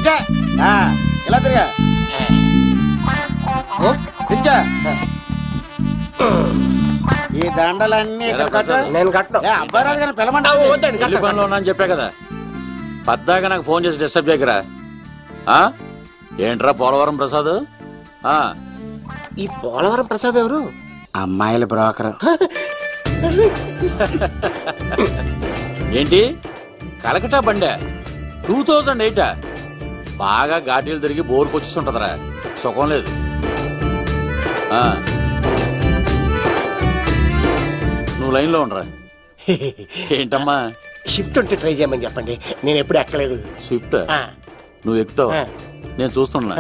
ఇటే ఇలా తిరిగా ఈ దండలన్నీ నేను కట్టను. అబ్బాయి గారిని పిలవమంటావు చెప్పా కదా పద్దాగా నాకు ఫోన్ చేసి డిస్టర్బ్ చేయకరా. ఏంట్రా పోలవరం ప్రసాద్? ఈ పోలవరం ప్రసాద్ ఎవరు? అమ్మాయిల బ్రోకర్. ఏంటి కలకటా బండే 2008? బాగా ఘాటీలు తిరిగి బోర్కు వచ్చేస్తుంటదరా, సుఖం లేదు. నువ్వు లైన్లో ఉండరా. ఏంటమ్మా షిఫ్ట్ ఉంటే ట్రై చేయమని చెప్పండి, నేను ఎప్పుడు ఎక్కలేదు. స్విఫ్ట్ నువ్వు ఎక్కుతావు, నేను చూస్తున్నా.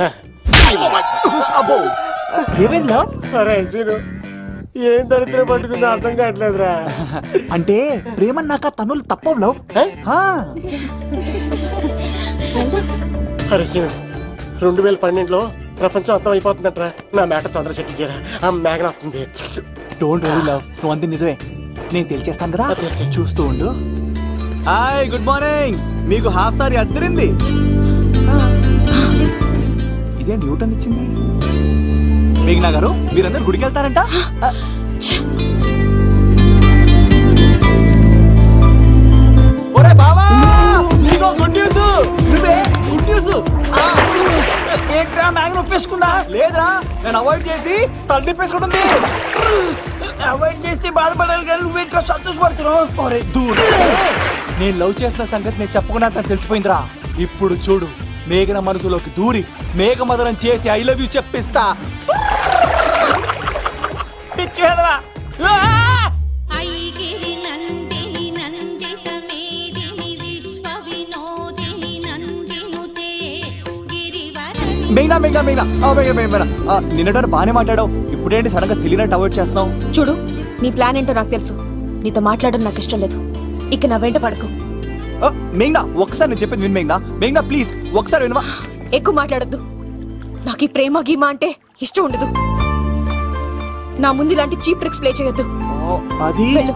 ఏం దరిద్రం పట్టుకుందో అర్థం కావట్లేదురా. అంటే ప్రేమన్నాక తనులు తప్పవు లవ్. అరే సీను, 2012లో ప్రపంచం అర్థం అయిపోతుందట్రా. నా మేట తొందర చెక్కించారా, ఆ మేఘన వస్తుంది. డోంట్ వరీ లవ్, నువ్వు అంతే నిజమే. నేను తెలిచేస్తాను కదా, చూస్తూ ఉండు. Hi, good morning. మీకు హాఫ్ సారీ అద్దరింది. ఇదేంటి యూటర్న్ ఇచ్చింది? మేఘనా గారు, మీరందరూ గుడికి వెళ్తారంట? ఒరే బావా, నీకో గుడ్ న్యూస్. నువ్వే గుడ్ న్యూస్. ఏంట్రా మ్యాగ్ని ఒప్పేసుకుందా? లేదురా, నేను అవాయిడ్ చేసి తల తిప్పేసుకుంటుంది. అవాయిడ్ చేస్తే బాధపడాలి కానీ నువ్వేంట్రా సంతోషపడుతున్నావు? ఒరే దూర్, నేను లవ్ చేస్తున్న సంగతి నేను చెప్పకుండా తను తెలిసిపోయిందిరా. ఇప్పుడు చూడు, మేఘన మనసులోకి దూరి మేఘమదనం చేసి ఐ లవ్ యూ చెప్పిస్తా. పిచ్చి వెళ్ళరా. మేఘనా మేఘనా మేఘనా మేఘనా, నిన్నటి బానే మాట్లాడావు, ఇప్పుడేంటి సడన్ గా తెలియనట్టు అవాయిడ్ చేస్తున్నావు? చూడు, నీ ప్లాన్ ఏంటో నాకు తెలుసు. నీతో మాట్లాడడం నాకు ఇష్టం లేదు. ఇక నా వెంట పడకు. మేఘనా, ఒక్కసారి నేను చెప్పేది విను. మేఘనా మేఘనా ప్లీజ్ ఒక్కసారి వినవా? ఎక్కువ మాట్లాడద్దు. నాకు ఈ ప్రేమ గీమా అంటే ఇష్టం ఉండదు. నా ముందు ఇలాంటి చీప్ ట్రిక్స్ ప్లే చేయొద్దు. అది వెళ్ళు.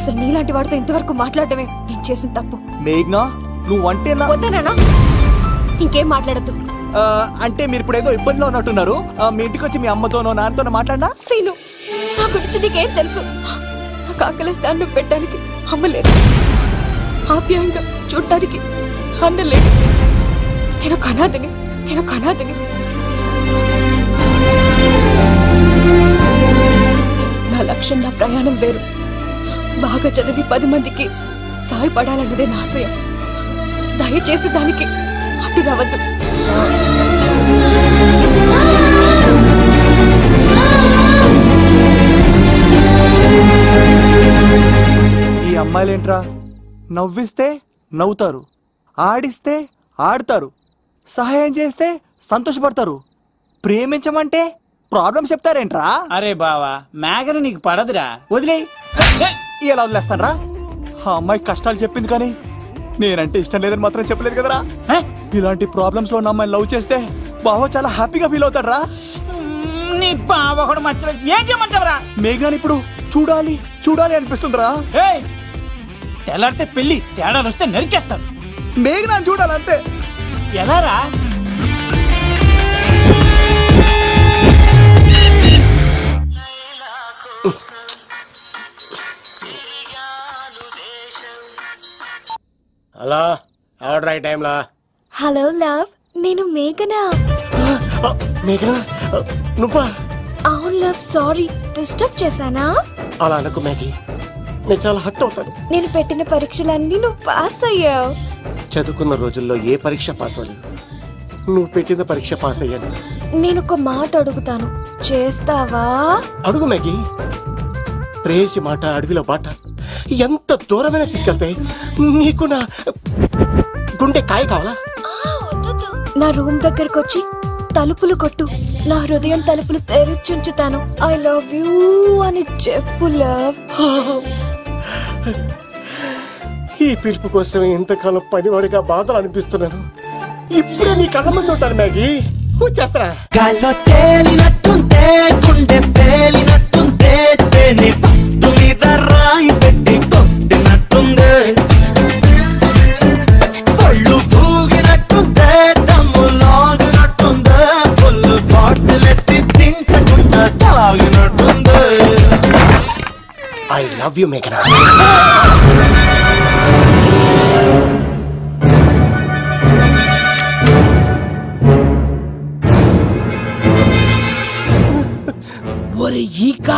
అసలు నీలాంటి వాడితో ఇంతవరకు మాట్లాడటమే నేను చేసిన తప్పు. మేఘనా నువ్వంటే వద్దనా? ఇంకేం మాట్లాడద్దు. అంటే మీరు ఇప్పుడు ఏదో ఇబ్బందిలో ఉన్నట్టున్నారు. మీ ఇంటికి వచ్చి మీ అమ్మతోనో నాన్నతోనో మాట్లాడినా? సీను, నా గురించి నీకేం తెలుసు? నాకు ఆకలిస్తే అన్నం పెట్టడానికి అమ్మలేదు, ఆప్యాయంగా చూడటానికి అన్నలేదు. నేను కనాదిని. నా లక్ష్యం, నా ప్రయాణం వేరు. బాగా చదివి 10 మందికి సాయపడాలన్నదే నా ఆశయం. దయచేసి దానికి అడ్డు రావద్దు. ఈ అమ్మాయిలేంట్రా, నవ్విస్తే నవ్వుతారు, ఆడిస్తే ఆడతారు, సహాయం చేస్తే సంతోషపడతారు, ప్రేమించమంటే ప్రాబ్లం చెప్తారేంట్రా? అరే బావా, మేఘన నీకు పడదురా, వదిలే. ఎలా వదిలేస్తానరా? ఆ అమ్మాయి కష్టాలు చెప్పింది కానీ నేనంటే ఇష్టం లేదని మాత్రం చెప్పలేదు కదరా. ఇలాంటి ప్రాబ్లమ్స్ లో ఉన్న అమ్మాయిని లవ్ చేస్తే బావ చాలా హ్యాపీగా ఫీల్ అవుతాడు రా. నీ బావ కూడా మచ్చలేదు, ఏం చేయమంటావురా? మేఘనాని ఇప్పుడు చూడాలి చూడాలి అనిపిస్తుందిరా. తెల్లారితే పెళ్లి, తేడాలు వస్తే నరికేస్తారు. మేఘనాని చూడాలి అంతే. ఎలా రా? హలో, ఆర్డర్ అయ్యే టైంలా. హలో లవ్, నేను మేఘనా. మేఘనా నువ్వా? అవును లవ్, సారీ డిస్టర్బ్ చేశానా? అలా అనుకో మ్యాగీ, నేను చాలా హర్ట్ అవుతాను. నేను పెట్టిన పరీక్షలన్నీ నువ్వు పాస్ అయ్యావు. చదువుకున్న రోజుల్లో ఏ పరీక్ష పాస్ అవ్వలేదు, నువ్వు పెట్టిన పరీక్ష పాస్ అయ్యాను. నేను ఒక మాట అడుగుతాను, చేస్తావా? అడుగు మ్యాగీ. ప్రేయసి మాట అడవిలో బాట ఎంత దూరమైనా తీసుకెళ్తాయి. నీకు నా గుండె కాయ కావాలా? నా రూమ్ దగ్గరకు వచ్చి తలుపులు కొట్టు, నా హృదయం తలుపులు తెరిచుంచుతాను. ఐ లవ్ యూ అని చెప్పు లవ్. ఈ పిలుపు కోసం ఇంతకాలం పనివాడిగా బాధలు అనిపిస్తున్నాను. ఇప్పుడే నీ కళ్ళ ముందు ఉంటాను మ్యాగీ, వచ్చేస్తారా? గాల్లో తేలినట్టుంటే, గుండె తేలినట్టుంటే, తేని పట్టు మీద రాయి పెట్టి కొట్టినట్టుందే, ఒళ్ళు తూగినట్టుంటే, లవ్ యూ మేఘనా. ఒరే ఈక,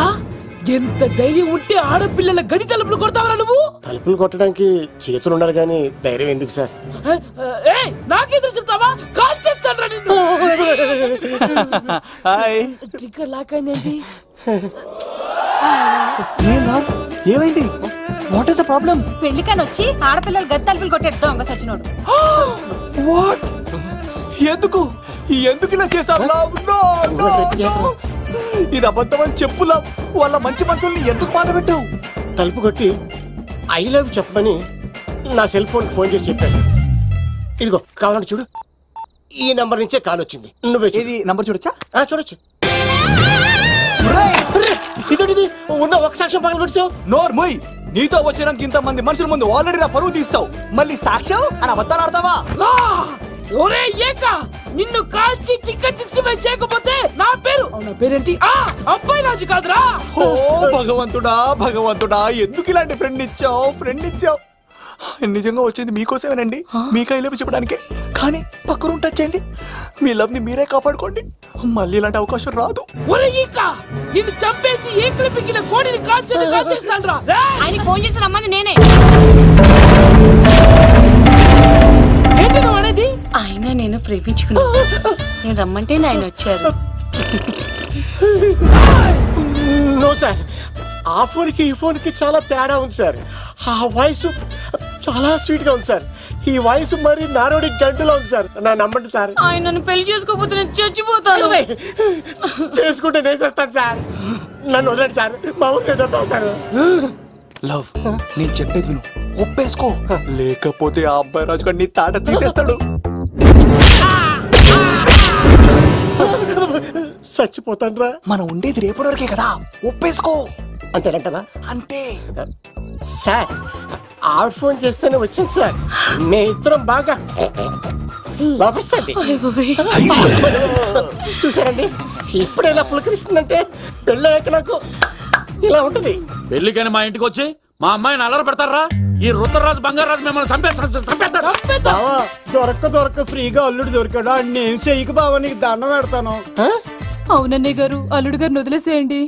ఎంత ధైర్యం ఉంటే ఆడపిల్లల గది తలుపులు కొడతావరా నువ్వు? తలుపులు కొట్టడానికి చేతులు ఉండాలి కానీ ధైర్యం ఎందుకు సార్? నాకెదురు చెప్తావా? కాల్ చేస్తాను నిన్ను. హాయ్. ట్రిగ్గర్ లాక్ అయిందేంటి? ఏమైంది? What is the problem? పెళ్లికని వచ్చి ఆడపిల్లలు గది తలుపులు కొట్టేడు దొంగ సచ్చినోడు. వాట్? ఎందుకు ఇలా చేసావు? ఇది అబద్ధమని చెప్పులా వాళ్ళ మంచి మనుషుల్ని ఎందుకు బాధ పెట్టావు? తలుపు కొట్టి ఐ లవ్ చెప్పమని నా సెల్ ఫోన్ ఫోన్ చేసి చెప్పాను. ఇదిగో కావాలంటే చూడు, ఈ నంబర్ నుంచే కాల్ వచ్చింది. నువ్వే ఇది నంబర్ చూడొచ్చా? చూడొచ్చు. ఇదేంటిది? ఉన్న ఒక సాక్ష్యం పగల కొట్టావు. నోర్ మొయ్. నీతో వచ్చినాక ఇంతమంది మనుషుల ముందు ఆల్రెడీ నా పరువు తీస్తావు, మళ్ళీ సాక్ష్యం అని అబద్ధాలు ఆడతావా? ఒరే ఏక, నిన్ను కాల్చి చికెన్ 65 చేయకపోతే నా పేరేంటి? అబ్బాయి రాజు కాదురా. ఓ భగవంతుడా ఎందుకు ఇలాంటి ఫ్రెండ్ ఇచ్చావు? నిజంగా వచ్చింది మీకోసమేనండి, మీకు ఐ లవ్ చెప్పడానికే. కానీ పక్క రూమ్ టచ్ అయింది. మీ లవ్ ని మీరే కాపాడుకోండి, మళ్ళీ ఇలాంటి అవకాశం రాదు. ఒరే ఈక, నిన్ను చంపేసి ఏకలు పిగిన కోడిని కాల్చేస్తాను రా. ఆయన ఫోన్ చేసి రమ్మని నేనే. ఏంటి నువ్వు అనేది? ఆయన నేను ప్రేమించుకున్నా, నేను రమ్మంటే ఆయన వచ్చారు. నో సార్, ఆ ఫోన్ కి ఈ ఫోన్ కి చాలా తేడా ఉంది సార్. ఆ వాయిస్ చాలా స్వీట్ గా ఉంది సార్. ఈ వాయిస్ మరి నారోడి గంటలో ఉంది సార్. నా నమ్మండి సార్. ఆయన నన్ను పెళ్లి చేసుకోకపోతే నేను చచ్చిపోతాను. చేసుకుంటే నేను చేస్తాను సార్. నన్ను వదలండి సార్, మా ఊరికి డబ్బేస్తారు. లవ్, నేను చెప్పేది విను, ఒప్పేసుకో, లేకపోతే ఆ అబ్బాయి రాజు గారిని తాట తీసేస్తాడు. చచ్చిపోతాను రా. మనం ఉండేది రేపటి వరకే కదా, ఒప్పేసుకో. అంతేనంటవా? అంతే సార్. ఆవిడ ఫోన్ చేస్తేనే వచ్చాను సార్. మే ఇద్దరం బాగా లవర్స్ అండి. చూసారండి, ఇప్పుడు ఎలా పులకరిస్తుందంటే పెళ్ళయ్యాక నాకు ఇలా ఉంటది. పెళ్లికని మా ఇంటికి వచ్చి మా అమ్మాయిని అల్లరి పెడతారా? ఈ రుద్రరాజు బంగారాజు మిమ్మల్ని చంపేస్తారు. దొరక్క ఫ్రీగా అల్లుడు దొరికాడు. నేను చెయ్యికి బావ నీకు దండం పెడతాను. అవునన్నయ్య గారు, అల్లుడు గారిని వదిలేసేయండి.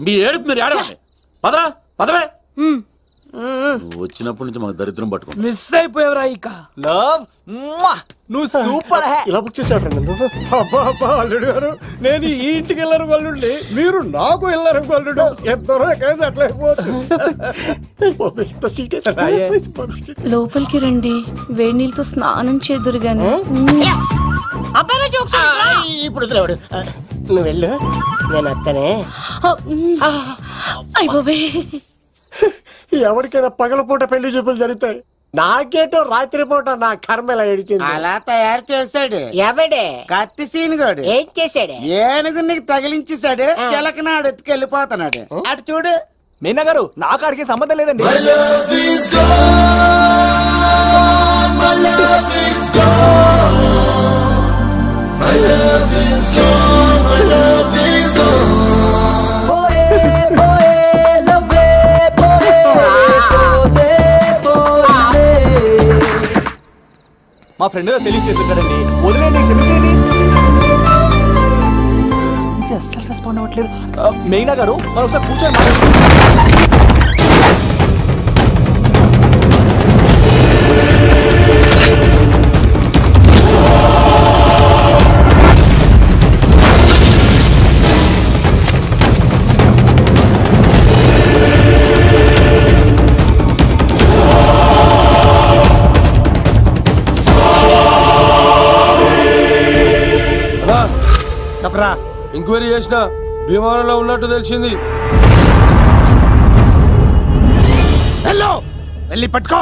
మీ ఏడుపు మీరు ఏడవండి. పదవే. వచ్చినప్పటి నుంచి మనకు దరిద్రం పట్టుకో. మిస్ అయిపోయావురా ఈక. లవ్, నువ్వు సూపర్. ఇలా బుక్ చేసాడు నువ్వు. అబ్బా అల్లుడు గారు, నేను ఈ ఇంటికి వెళ్ళరు గల్లుండి, మీరు నాకు వెళ్ళరు గల్లుడు. ఇద్దరు కేసు అట్లా అయిపోవచ్చు. లోపలికి రండి, వేడి నీళ్ళతో స్నానం చేదురు గాని. ఇప్పుడు వదిలేవాడు. నువ్వు వెళ్ళు, నేను అత్తనే. అయిపోవే. ఎవరికైనా పగలపూట పెళ్లి చూపులు జరుగుతాయి, నాకేటో రాత్రి పూట నా కర్మ ఇలా ఏడిచింది. అలా తయారు చేశాడు ఎవడే? కత్తి సీనుగాడు. ఏం చేశాడు? ఏనుగు నీకు తగిలించేశాడు. చిలకనాడు ఎత్తుకెళ్ళిపోతున్నాడు. అటు చూడు. మీనా గారు, నాకు అడిగే సంబంధం లేదండి. మా ఫ్రెండ్ తెలియజేస్తుంటాడండి, వదిలేండి, క్షమించండి. ఇది అస్సలు రెస్పాండ్ అవ్వట్లేదు. మెయినా గారు, మనం ఒకసారి కూర్చొని చెప్పరా. ఎంక్వైరీ చేసిన భీమవరంలో ఉన్నట్టు తెలిసింది. వెళ్ళి పట్టుకో.